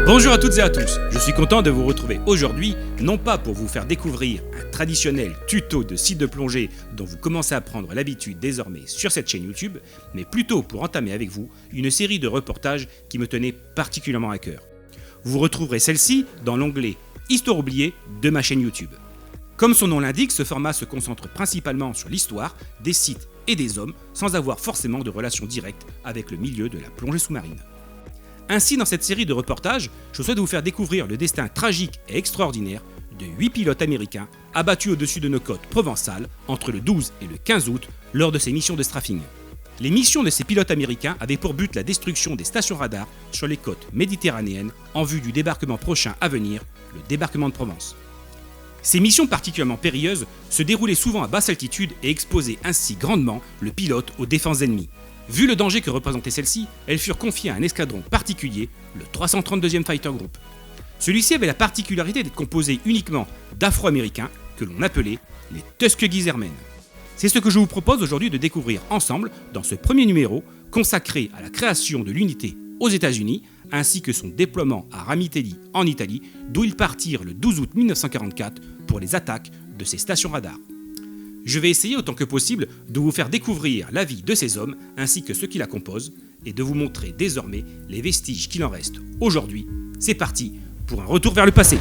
Bonjour à toutes et à tous, je suis content de vous retrouver aujourd'hui, non pas pour vous faire découvrir un traditionnel tuto de site de plongée dont vous commencez à prendre l'habitude désormais sur cette chaîne YouTube, mais plutôt pour entamer avec vous une série de reportages qui me tenaient particulièrement à cœur. Vous retrouverez celle-ci dans l'onglet Histoire oubliée de ma chaîne YouTube. Comme son nom l'indique, ce format se concentre principalement sur l'histoire des sites et des hommes sans avoir forcément de relation directe avec le milieu de la plongée sous-marine. Ainsi, dans cette série de reportages, je souhaite vous faire découvrir le destin tragique et extraordinaire de 8 pilotes américains abattus au-dessus de nos côtes provençales entre le 12 et le 15 août lors de ces missions de strafing. Les missions de ces pilotes américains avaient pour but la destruction des stations radars sur les côtes méditerranéennes en vue du débarquement prochain à venir, le débarquement de Provence. Ces missions particulièrement périlleuses se déroulaient souvent à basse altitude et exposaient ainsi grandement le pilote aux défenses ennemies. Vu le danger que représentaient celles-ci, elles furent confiées à un escadron particulier, le 332e Fighter Group. Celui-ci avait la particularité d'être composé uniquement d'Afro-Américains que l'on appelait les Tuskegee Airmen. C'est ce que je vous propose aujourd'hui de découvrir ensemble dans ce premier numéro consacré à la création de l'unité aux États-Unis ainsi que son déploiement à Ramitelli en Italie, d'où ils partirent le 12 août 1944 pour les attaques de ces stations radars. Je vais essayer autant que possible de vous faire découvrir la vie de ces hommes ainsi que ceux qui la composent et de vous montrer désormais les vestiges qu'il en reste aujourd'hui. C'est parti pour un retour vers le passé.